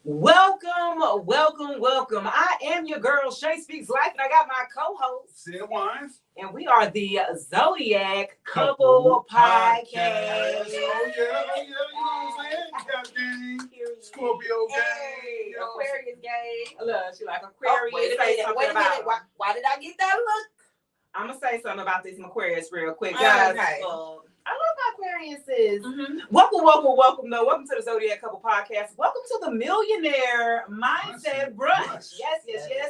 Welcome. I am your girl, Shay Speaks Life, and I got my co-host, Sid Wines. And we are the Zodiac Couple Podcast. Oh, yeah, you know what I'm saying? Cat gang, Scorpio gang, Aquarius gang. Look, she like Aquarius. Wait a minute. Why did I get that look? I'm going to say something about these Aquarius real quick, Okay. guys. I love my Aquariuses. Mm-hmm. Welcome though. Welcome to the Zodiac Couple Podcast. Welcome to the Millionaire Mindset Brunch. Yes.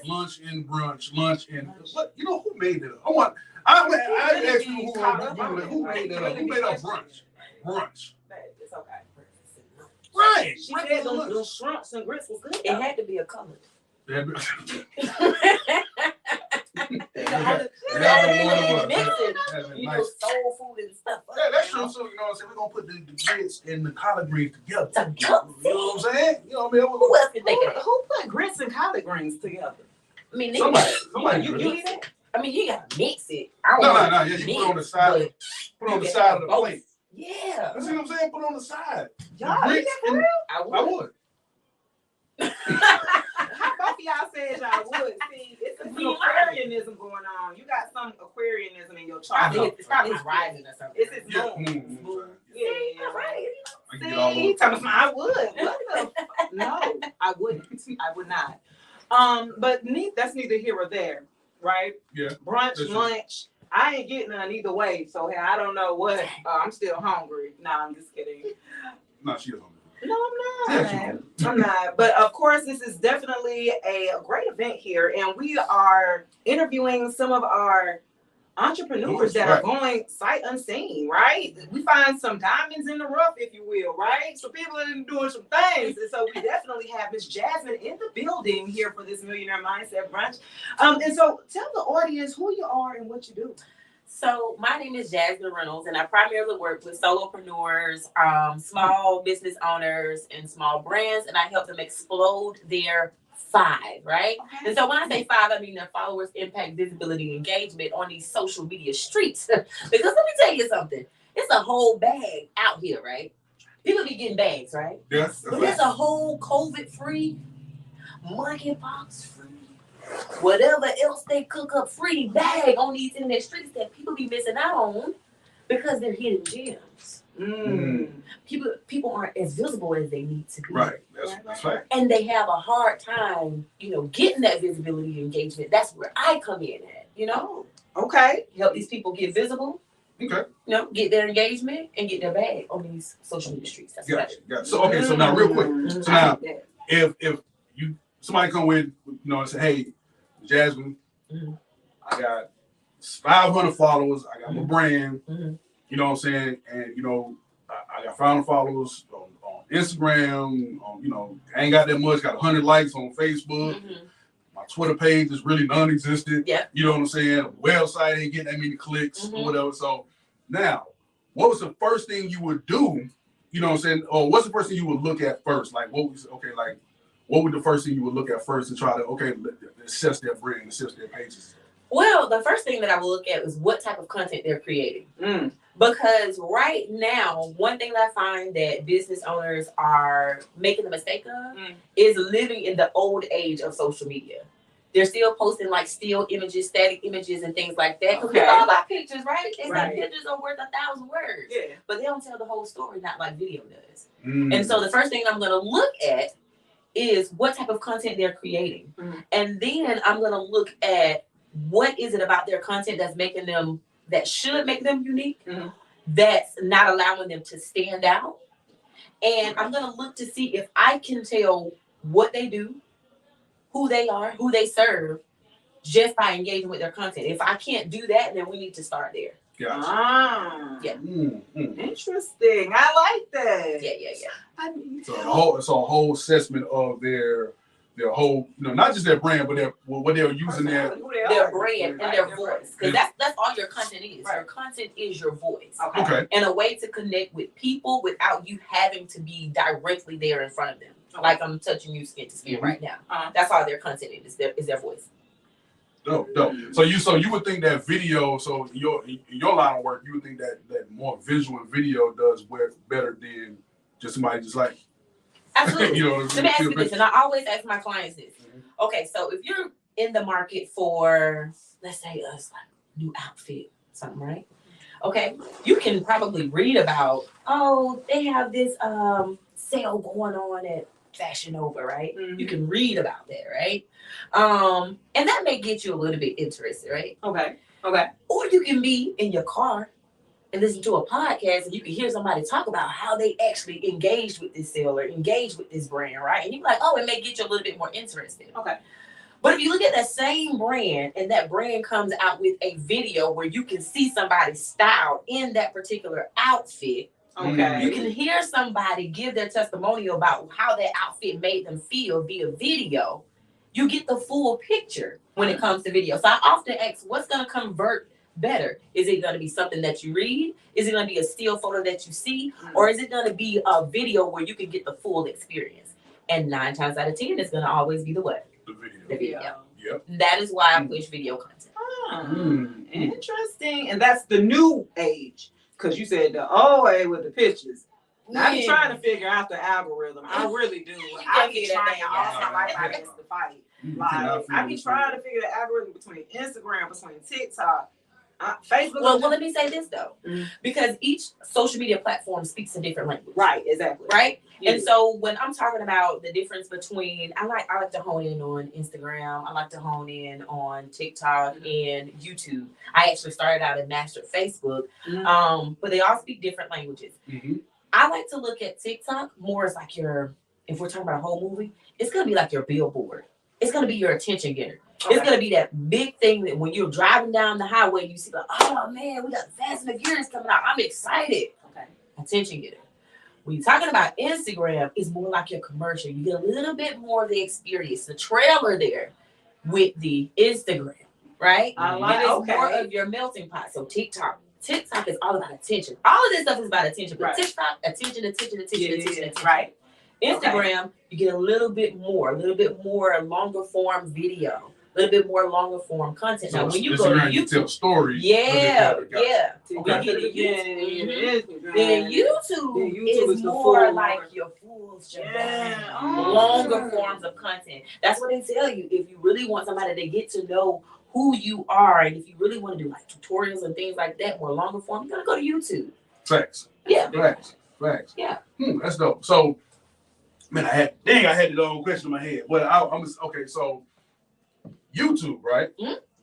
Lunch and brunch. What? You know who made it? I asked you who made that up. Who made up brunch? Brunch. It's okay. Right. She said those shrimps and grits was good. It had to be a color. Soul food and stuff. Yeah, that's true. So, you know what I'm saying? We're going to put the grits and the collard greens together. You know what I'm saying? You know what I mean? Who else can think of that? Who put grits and collard greens together? I mean, somebody you eat it? I mean, you got to mix it. No. Yeah, you put it on the side. Put it on the side of the plate. Yeah. You see what I'm saying? Put it on the side. Y'all eat that for real? I would. How both of y'all said y'all would. See, it's some Aquarianism going on. You got some Aquarianism in your chart. It's probably his rising or something. It's his moon. Yeah, right. See, I would. No, I wouldn't. I would not. But that's neither here or there, right? Yeah. Brunch, lunch. I ain't getting none either way. So hey, I don't know what. I'm still hungry. No, I'm just kidding. No, she is hungry. No, I'm not. But of course, this is definitely a great event here, and we are interviewing some of our entrepreneurs that are going sight unseen, right? We find some diamonds in the rough, if you will, right? So people are doing some things, and so we definitely have Miss Jasmyne in the building here for this Millionaire Mindset Brunch. And so tell the audience who you are and what you do. So my name is Jasmyne Reynolds, and I primarily work with solopreneurs, small business owners, and small brands, and I help them explode their 5, right? Okay. And so when I say 5, I mean their followers, impact, visibility, engagement on these social media streets. Because let me tell you something, it's a whole bag out here, right? People be getting bags, right? Yes. But there's a whole COVID-free, monkeypox-free, whatever else they cook up free bag on these internet streets that people be missing out on because they're hidden gems. People aren't as visible as they need to be. Right. That's right. And they have a hard time, getting that visibility and engagement. That's where I come in at, Okay. Help these people get visible. Okay. Get their engagement and get their bag on these social media streets. That's what I do. So so now real quick. So now if somebody come with, and say, hey, Jasmyne, I got 500 followers. I got my brand. You know what I'm saying? And, I got 500 followers on Instagram. I ain't got that much. Got 100 likes on Facebook. My Twitter page is really non-existent. Yeah. You know what I'm saying? The website ain't getting that many clicks or whatever. So now, what was the first thing you would do? You know what I'm saying? Or what's the first thing you would look at first? Like, what would the first thing you would look at first to try to, assess their brand, assess their pages? Well, the first thing that I would look at is what type of content they're creating. Because right now, one thing that I find that business owners are making the mistake of is living in the old age of social media. They're still posting like still images, static images, and things like that. Because we all about pictures, right? They say pictures are worth 1,000 words. Yeah. But they don't tell the whole story, not like video does. And so the first thing I'm going to look at is what type of content they're creating. And then I'm going to look at what is it about their content that should make them unique, that's not allowing them to stand out. And I'm going to look to see if I can tell what they do, who they are, who they serve, just by engaging with their content. If I can't do that, then we need to start there. Gotcha. Yeah. Interesting. I like that. Yeah. So a whole assessment of their whole, not just their brand, but what they're using their brand and their voice. Because that's all your content is. Right. Your content is your voice. Okay. And a way to connect with people without you having to be directly there in front of them. Like I'm touching you skin to skin right now. That's all their content is their voice. Dope. So you would think that video, so in your line of work, you would think that more visual video does better than just somebody just like Absolutely. Let me ask you this, picture. and I always ask my clients this. Okay, so if you're in the market for, let's say, us like new outfit, something, right? Okay, you can probably read about, oh, they have this sale going on at Fashion Nova, right? Mm-hmm. You can read about that, right? And that may get you a little bit interested, right? Okay. Or you can be in your car and listen to a podcast and you can hear somebody talk about how they actually engaged with this sale or engaged with this brand, right? And you're like, oh, it may get you a little bit more interested. Okay. But if you look at that same brand and that brand comes out with a video where you can see somebody's style in that particular outfit, okay, you can hear somebody give their testimonial about how that outfit made them feel via video, you get the full picture when it comes to video. So I often ask, what's going to convert better? Is it going to be something that you read? Is it going to be a still photo that you see? Or is it going to be a video where you can get the full experience? And 9 times out of 10, it's going to always be the what? The video. Yep. That is why I push video content. Interesting. And that's the new age. Because you said the old way with the pictures. Now, I be trying to figure out the algorithm. I really do. I be trying all my life. I used to fight. Like, I be trying to figure the algorithm between Instagram, between TikTok, Facebook. Well, let me say this though, because each social media platform speaks a different language. Right, exactly. Right? Yeah. And so when I'm talking about the difference between, I like to hone in on Instagram, I like to hone in on TikTok and YouTube. I actually started out and mastered Facebook, but they all speak different languages. I like to look at TikTok more as like if we're talking about a whole movie, it's going to be like your billboard. It's going to be your attention getter. Okay. It's going to be that big thing that when you're driving down the highway, you see like, oh man, we got Fast and the Furious coming out. I'm excited. Okay. Attention getter. When you're talking about Instagram, it's more like your commercial. You get a little bit more of the experience, the trailer there with the Instagram, right? And it's more of your melting pot. So TikTok is all about attention. All of this stuff is about attention. But TikTok, attention. Right. Instagram, you get a little bit more longer form video, a little bit more longer form content. So now, when you go to YouTube, you tell stories. Yeah. Then YouTube is more like your full longer forms of content. That's what they tell you. If you really want somebody to get to know who you are, and if you really want to do like tutorials and things like that, more longer form, you gotta go to YouTube. Facts. Yeah. Facts. Yeah. That's dope. So, man, I had the whole question in my head. But I'm okay. So, YouTube, right?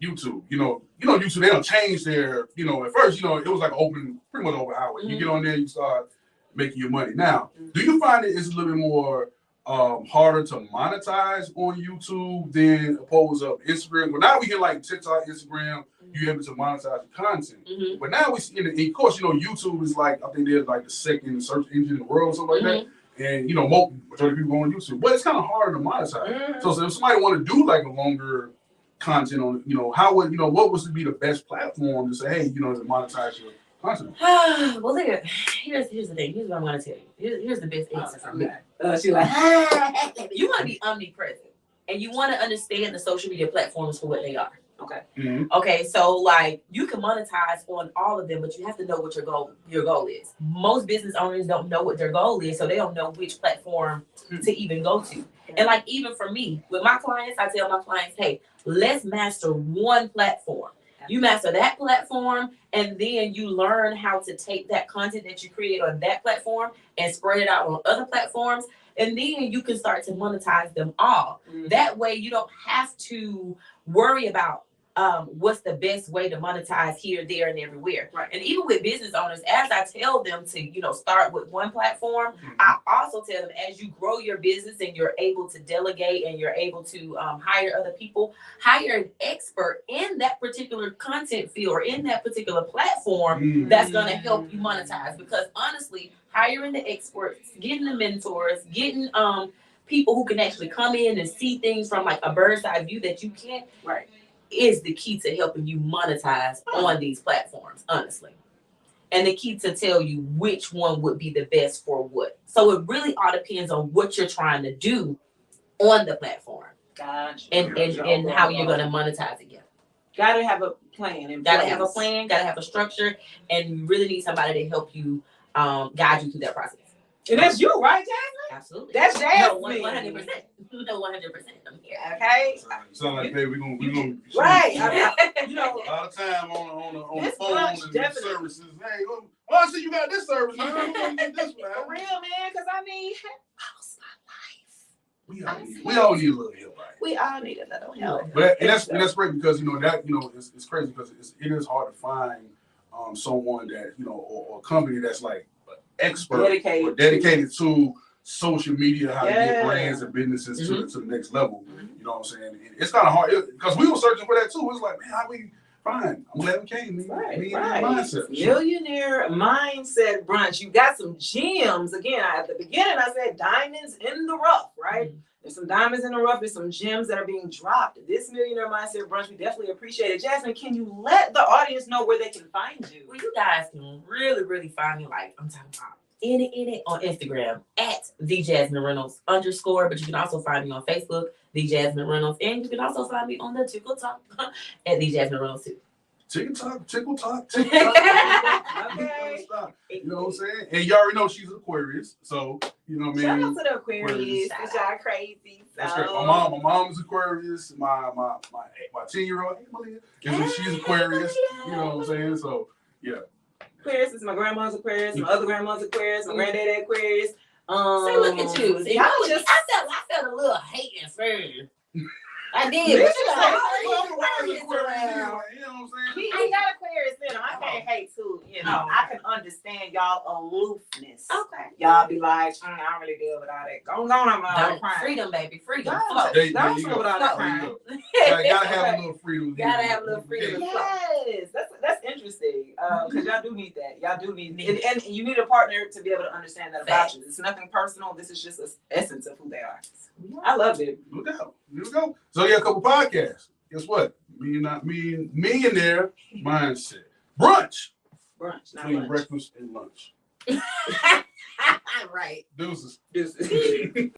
YouTube. You know, YouTube. They don't change their. At first, it was like pretty much open highway. You get on there, you start making your money. Now, do you find it's a little bit more harder to monetize on YouTube than opposed of Instagram? Well, now we get like TikTok, Instagram, you're able to monetize the content. But now we see, and of course, YouTube is like, I think they're like the second search engine in the world or something like that. And majority of people go on YouTube, but it's kind of hard to monetize. So if somebody want to do like a longer content on, how would what was to be the best platform to say, hey, to monetize your content? Well, here's the thing. Here's what I'm gonna tell you. Here's the best answer from me. She's like, you want to be omnipresent, and you want to understand the social media platforms for what they are. Okay. Okay. So like you can monetize on all of them, but you have to know what your goal is. Most business owners don't know what their goal is, so they don't know which platform to even go to. And like even for me, with my clients, I tell my clients, hey, let's master one platform. You master that platform, and then you learn how to take that content that you create on that platform and spread it out on other platforms. And then you can start to monetize them all. That way you don't have to worry about what's the best way to monetize here, there, and everywhere. Right. And even with business owners, as I tell them to, start with one platform, I also tell them as you grow your business and you're able to delegate and you're able to hire other people, hire an expert in that particular content field or in that particular platform that's going to help you monetize. Because honestly, hiring the experts, getting the mentors, getting people who can actually come in and see things from like a bird's eye view that you can't, is the key to helping you monetize on these platforms, honestly. And the key to tell you which one would be the best for what. So it really all depends on what you're trying to do on the platform. Gotcha. And how you're going to monetize it. Gotta have a plan. Gotta have a plan, gotta have a structure, and you really need somebody to help you guide you through that process. And that's you, right, Jasmine? Absolutely. That's Jasmine. No, 100%. No, 100%. I'm here. Okay. Sound like, baby, we gonna Right. you know, a lot of time on the This phone brunch and definitely- services. Hey, oh, I see you got this service, man. I'm gonna get this, man. For real, man, because I mean, how's my life? We all need a little help, right? We all need a little help. But that's great because it's crazy because it is hard to find someone that or a company that's like an expert or dedicated to social media, how to get brands and businesses to the next level. You know what I'm saying? And it's kind of hard because we were searching for that too. It's like, man, how we find? I'm glad we came. Right. Mindset. Millionaire mindset brunch. You got some gems. Again, at the beginning, I said diamonds in the rough, right? There's some diamonds in the rough. There's some gems that are being dropped. This Millionaire Mindset Brunch, we definitely appreciate it. Jasmine, can you let the audience know where they can find you? Well, you guys can really, really find me, like I'm talking about in it on Instagram at the Jasmyne Reynolds _ but you can also find me on Facebook, the Jasmyne Reynolds, and you can also find me on the TikTok at the Jasmyne Reynolds too. Tickle talk. Okay. You know what I'm saying? And you already know she's an Aquarius, so you know what I mean. Shout out to the Aquarius. Y'all crazy. That's great. My mom is Aquarius. My 10-year-old, she's Aquarius. You know what I'm saying? So yeah. Aquarius is my grandma's Aquarius. My other grandma's Aquarius. My granddaddy Aquarius. Say, look at you. Y'all just. I felt a little hate at first. I did. He But ain't got Aquarius in him. I can't hate too. I can understand y'all aloofness. Okay. Y'all be like, I don't really deal with all that. Go on, I'm crying. Freedom, baby. Freedom. Don't deal with all that crying. Gotta have a little freedom. Gotta have a little freedom. Yes, that's interesting. Because y'all do need that. Y'all do need it. And you need a partner to be able to understand that about you. It's nothing personal. This is just the essence of who they are. I love it. No doubt. Here we go. So yeah, a couple podcasts. Guess what? Millionaire Mindset. Brunch. Brunch, not Between lunch. breakfast and lunch. Right. Deuces.